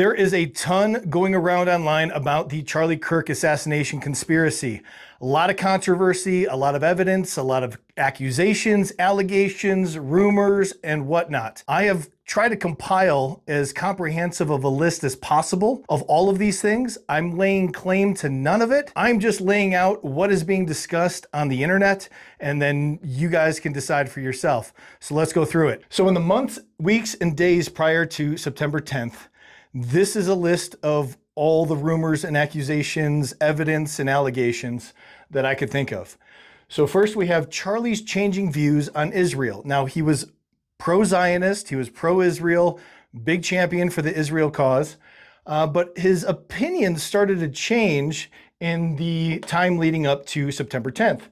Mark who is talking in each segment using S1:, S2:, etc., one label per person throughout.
S1: There is a ton going around online about the Charlie Kirk assassination conspiracy. A lot of controversy, a lot of evidence, a lot of accusations, allegations, rumors, and whatnot. I have tried to compile as comprehensive of a list as possible of all of these things. I'm laying claim to none of it. I'm just laying out what is being discussed on the internet, and then you guys can decide for yourself. So let's go through it. So in the months, weeks, and days prior to September 10th, this is a list of all the rumors and accusations, evidence, and allegations that I could think of. So first we have Charlie's changing views on Israel. Now, he was pro-Zionist, he was pro-Israel, big champion for the Israel cause, but his opinions started to change in the time leading up to September 10th.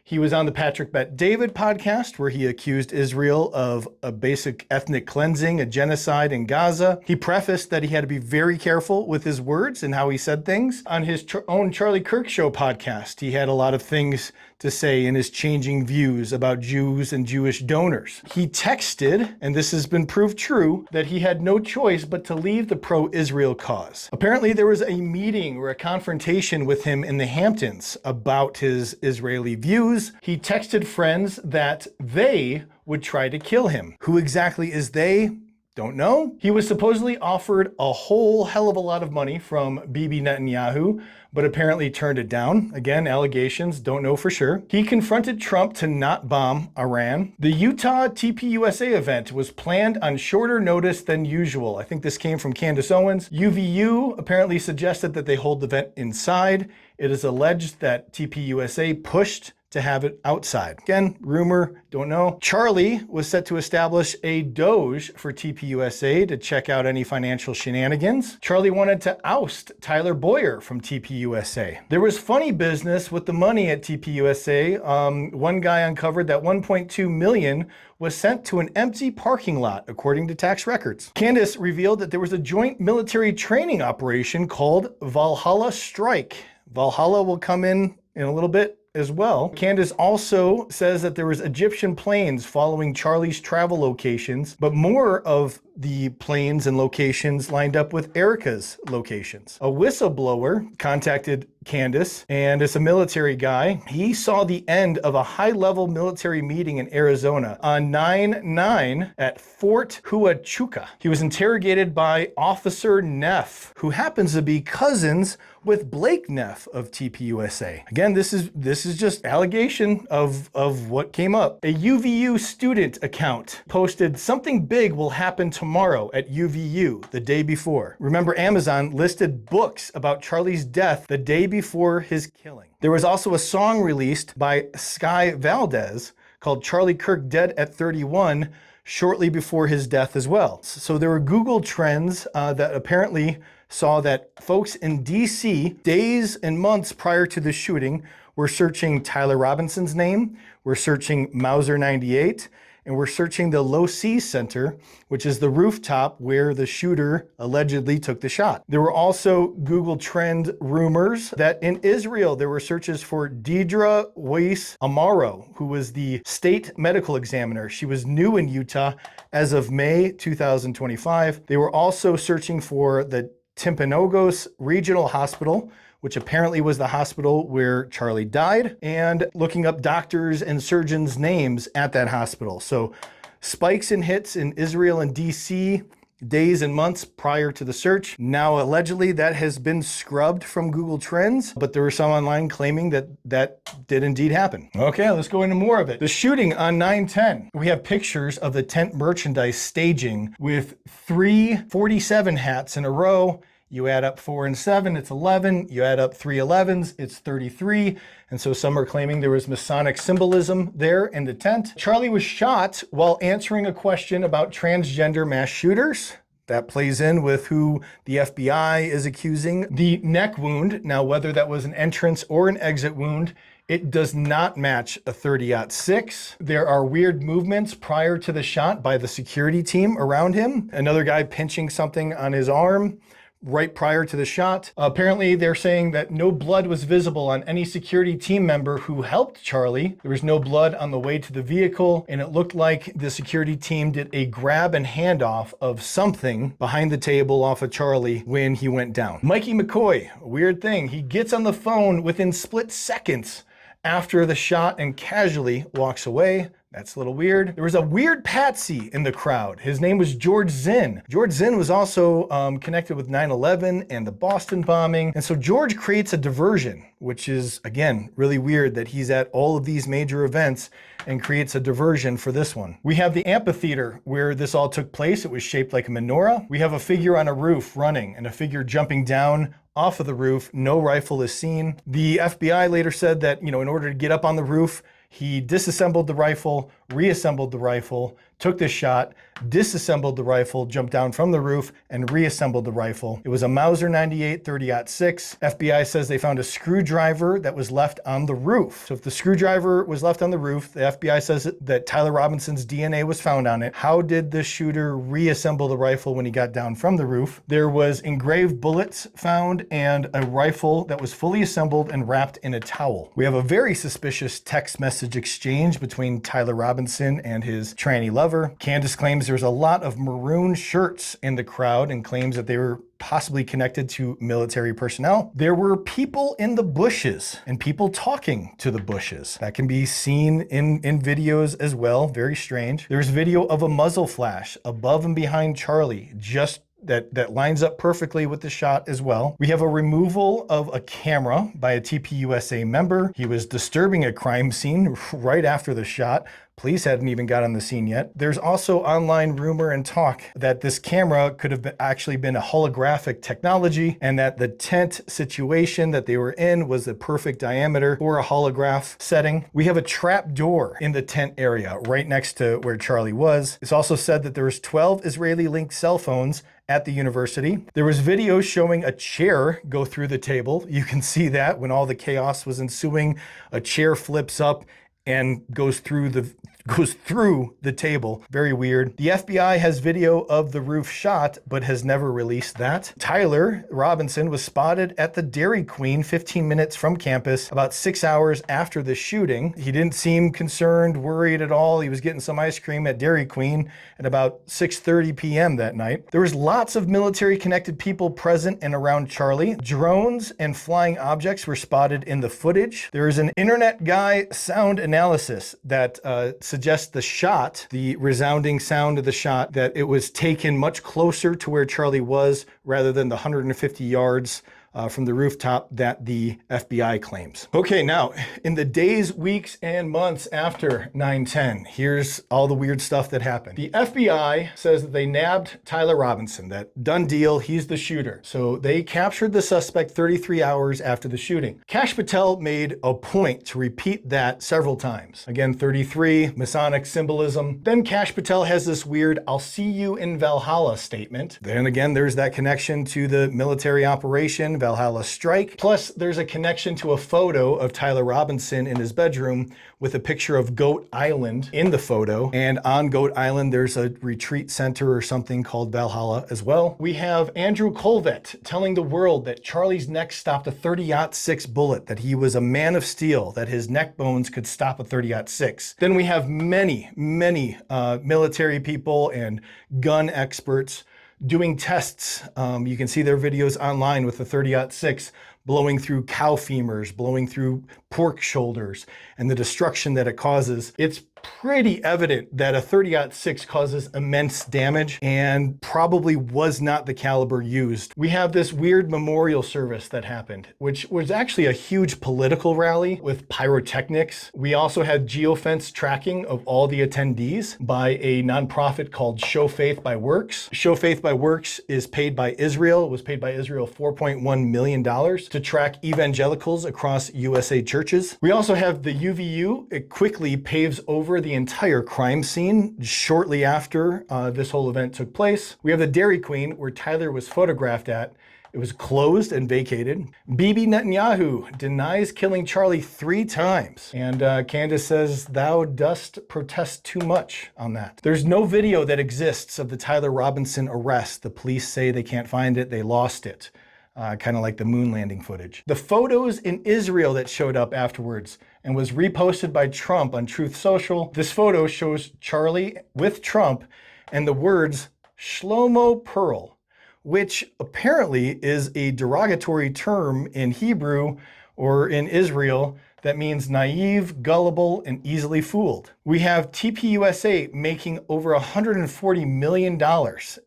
S1: He was on the Patrick Bet David podcast, where he accused Israel of a basic ethnic cleansing, a genocide in Gaza. He prefaced that he had to be very careful with his words and how he said things. On his own Charlie Kirk Show podcast, he had a lot of things to say in his changing views about Jews and Jewish donors. He texted, and this has been proved true, that he had no choice but to leave the pro-Israel cause. Apparently there was a meeting or a confrontation with him in the Hamptons about his Israeli views. He texted friends that they would try to kill him. Who exactly is they? Don't know. He was supposedly offered a whole hell of a lot of money from Bibi Netanyahu, but apparently turned it down. Again, allegations, don't know for sure. He confronted Trump to not bomb Iran. The Utah TPUSA event was planned on shorter notice than usual. I think this came from Candace Owens. UVU apparently suggested that they hold the event inside. It is alleged that TPUSA pushed to have it outside. Again, rumor, don't know. Charlie was set to establish a Doge for TPUSA to check out any financial shenanigans. Charlie wanted to oust Tyler Boyer from TPUSA. There was funny business with the money at TPUSA. One guy uncovered that 1.2 million was sent to an empty parking lot, according to tax records. Candace revealed that there was a joint military training operation called Valhalla Strike. Valhalla will come in a little bit as well. Candace also says that there was Egyptian planes following Charlie's travel locations, but more of the planes and locations lined up with Erica's locations. A whistleblower contacted Candace, and it's a military guy. He saw the end of a high-level military meeting in Arizona on 9/9 at Fort Huachuca. He was interrogated by Officer Neff, who happens to be cousins with Blake Neff of TPUSA. Again, this is just allegation of what came up. A UVU student account posted, "Something big will happen tomorrow at UVU," the day before. Remember, Amazon listed books about Charlie's death the day before his killing. There was also a song released by Sky Valdez called Charlie Kirk Dead at 31 shortly before his death as well. So there were Google trends that apparently saw that folks in DC, days and months prior to the shooting, were searching Tyler Robinson's name, were searching Mauser 98, and we're searching the Low C Center, which is the rooftop where the shooter allegedly took the shot. There were also Google Trend rumors that in Israel, there were searches for Deidre Weiss Amaro, who was the state medical examiner. She was new in Utah as of May 2025. They were also searching for the Timpanogos Regional Hospital, which apparently was the hospital where Charlie died, and looking up doctors and surgeons' names at that hospital. So spikes and hits in Israel and DC days and months prior to the search. Now, allegedly, that has been scrubbed from Google Trends, but there were some online claiming that that did indeed happen. Okay, let's go into more of it. The shooting on 9/10. We have pictures of the tent merchandise staging with 347 hats in a row. You add up 4 and 7, it's 11. You add up 3 11s, it's 33. And so some are claiming there was Masonic symbolism there in the tent. Charlie was shot while answering a question about transgender mass shooters. That plays in with who the FBI is accusing. The neck wound, now whether that was an entrance or an exit wound, it does not match a 30-06. There are weird movements prior to the shot by the security team around him. Another guy pinching something on his arm. right prior to the shot. Apparently, they're saying that no blood was visible on any security team member who helped Charlie. There was no blood on the way to the vehicle, and it looked like the security team did a grab and handoff of something behind the table off of Charlie when he went down. Mikey McCoy, a weird thing. He gets on the phone within split seconds after the shot and casually walks away. That's a little weird. There was a weird patsy in the crowd. His name was George Zinn. George Zinn was also connected with 9/11 and the Boston bombing. And so George creates a diversion, which is, again, really weird that he's at all of these major events and creates a diversion for this one. We have the amphitheater where this all took place. It was shaped like a menorah. We have a figure on a roof running and a figure jumping down off of the roof. No rifle is seen. The FBI later said that, in order to get up on the roof, he disassembled the rifle, reassembled the rifle, took the shot, disassembled the rifle, jumped down from the roof, and reassembled the rifle. It was a Mauser 98 30-06. FBI says they found a screwdriver that was left on the roof. So if the screwdriver was left on the roof, the FBI says that Tyler Robinson's DNA was found on it. How did the shooter reassemble the rifle when he got down from the roof? There was engraved bullets found and a rifle that was fully assembled and wrapped in a towel. We have a very suspicious text message exchange between Tyler Robinson and his tranny lover. Candace claims there's a lot of maroon shirts in the crowd and claims that they were possibly connected to military personnel. There were people in the bushes and people talking to the bushes. That can be seen in videos as well. Very strange. There's video of a muzzle flash above and behind Charlie, just that lines up perfectly with the shot as well. We have a removal of a camera by a TPUSA member. He was disturbing a crime scene right after the shot. Police hadn't even got on the scene yet. There's also online rumor and talk that this camera could have actually been a holographic technology and that the tent situation that they were in was the perfect diameter for a holograph setting. We have a trap door in the tent area right next to where Charlie was. It's also said that there was 12 Israeli linked cell phones at the university. There was video showing a chair go through the table. You can see that when all the chaos was ensuing, a chair flips up and goes through the table. Very weird. The FBI has video of the roof shot, but has never released that. Tyler Robinson was spotted at the Dairy Queen 15 minutes from campus about 6 hours after the shooting. He didn't seem concerned, worried at all. He was getting some ice cream at Dairy Queen at about 6:30 p.m. that night. There was lots of military connected people present and around Charlie. Drones and flying objects were spotted in the footage. There is an internet guy sound analysis that suggests the shot, the resounding sound of the shot, that it was taken much closer to where Charlie was rather than the 150 yards from the rooftop that the FBI claims. Okay, now, in the days, weeks, and months after 9/10, here's all the weird stuff that happened. The FBI says that they nabbed Tyler Robinson, that done deal, he's the shooter. So they captured the suspect 33 hours after the shooting. Kash Patel made a point to repeat that several times. Again, 33, Masonic symbolism. Then Kash Patel has this weird, "I'll see you in Valhalla" statement. Then again, there's that connection to the military operation, Valhalla Strike. Plus, there's a connection to a photo of Tyler Robinson in his bedroom with a picture of Goat Island in the photo. And on Goat Island, there's a retreat center or something called Valhalla as well. We have Andrew Colvett telling the world that Charlie's neck stopped a 30-06 bullet, that he was a man of steel, that his neck bones could stop a 30-06. Then we have many military people and gun experts doing tests. You can see their videos online with the 30-06 blowing through cow femurs, blowing through pork shoulders, and the destruction that it causes. It's pretty evident that a 30-06 causes immense damage and probably was not the caliber used. We have this weird memorial service that happened, which was actually a huge political rally with pyrotechnics. We also had geofence tracking of all the attendees by a nonprofit called Show Faith by Works. Show Faith by Works is paid by Israel. It was paid by Israel $4.1 million to track evangelicals across USA churches. We also have the UVU. It quickly paves over over the entire crime scene shortly after this whole event took place. We have the Dairy Queen where Tyler was photographed at. It was closed and vacated. Bibi Netanyahu denies killing Charlie 3 times. And Candace says, "Thou dost protest too much" on that. There's no video that exists of the Tyler Robinson arrest. The police say they can't find it, they lost it. Kind of like the moon landing footage. The photos in Israel that showed up afterwards and was reposted by Trump on Truth Social. This photo shows Charlie with Trump and the words Shlomo Pearl, which apparently is a derogatory term in Hebrew or in Israel that means naive, gullible, and easily fooled. We have TPUSA making over $140 million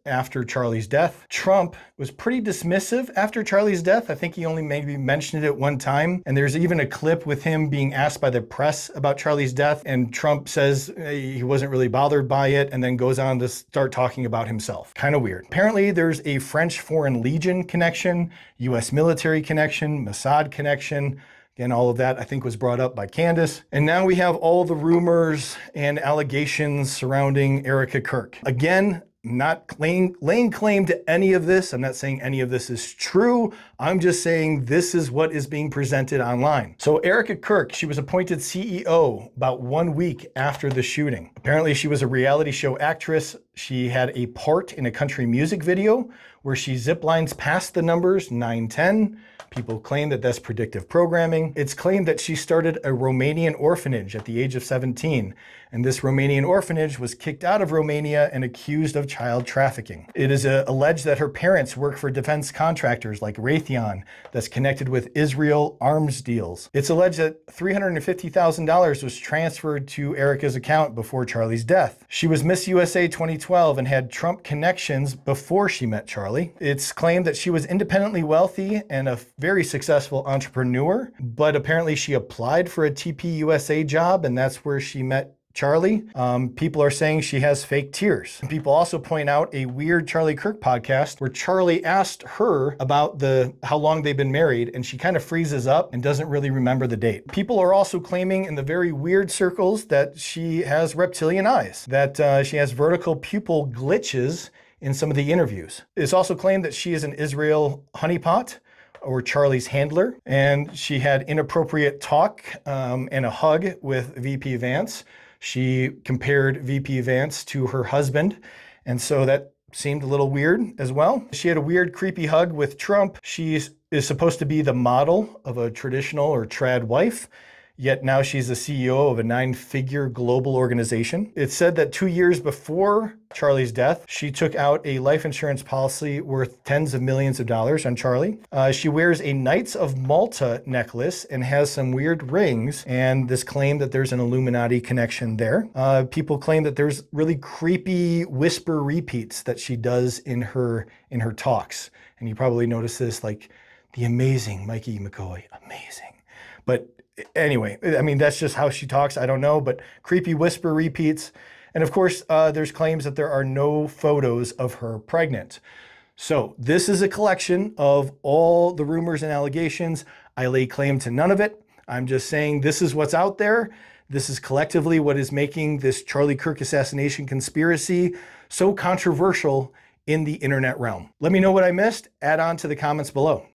S1: after Charlie's death. Trump was pretty dismissive after Charlie's death. I think he only maybe mentioned it one time. And there's even a clip with him being asked by the press about Charlie's death. And Trump says he wasn't really bothered by it and then goes on to start talking about himself. Kind of weird. Apparently there's a French Foreign Legion connection, US military connection, Mossad connection. Again, all of that I think was brought up by Candace. And now we have all the rumors and allegations surrounding Erica Kirk. Again, not laying claim to any of this. I'm not saying any of this is true. I'm just saying this is what is being presented online. So Erica Kirk, she was appointed CEO about 1 week after the shooting. Apparently she was a reality show actress. She had a part in a country music video where she ziplines past the numbers 910. People claim that that's predictive programming. It's claimed that she started a Romanian orphanage at the age of 17, and this Romanian orphanage was kicked out of Romania and accused of child trafficking. It is alleged that her parents work for defense contractors like Raytheon that's connected with Israel arms deals. It's alleged that $350,000 was transferred to Erica's account before Charlie's death. She was Miss USA 2012 and had Trump connections before she met Charlie. It's claimed that she was independently wealthy and a very successful entrepreneur, but apparently she applied for a TPUSA job and that's where she met Charlie. People are saying she has fake tears. People also point out a weird Charlie Kirk podcast where Charlie asked her about how long they've been married, and she kind of freezes up and doesn't really remember the date. People are also claiming in the very weird circles that she has reptilian eyes, that she has vertical pupil glitches in some of the interviews. It's also claimed that she is an Israel honeypot, or Charlie's handler, and she had inappropriate talk and a hug with VP Vance. She compared VP Vance to her husband, and so that seemed a little weird as well. She had a weird, creepy hug with Trump. She is supposed to be the model of a traditional or trad wife, yet now she's the CEO of a 9-figure global organization. It's said that 2 years before Charlie's death, she took out a life insurance policy worth tens of millions of dollars on Charlie. She wears a Knights of Malta necklace and has some weird rings, and this claim that there's an Illuminati connection there. People claim that there's really creepy whisper repeats that she does in her talks. And you probably notice this, like, the amazing Mikey McCoy, amazing. But anyway, I mean, that's just how she talks. I don't know, but creepy whisper repeats. And of course, there's claims that there are no photos of her pregnant. So this is a collection of all the rumors and allegations. I lay claim to none of it. I'm just saying this is what's out there. This is collectively what is making this Charlie Kirk assassination conspiracy so controversial in the internet realm. Let me know what I missed. Add on to the comments below.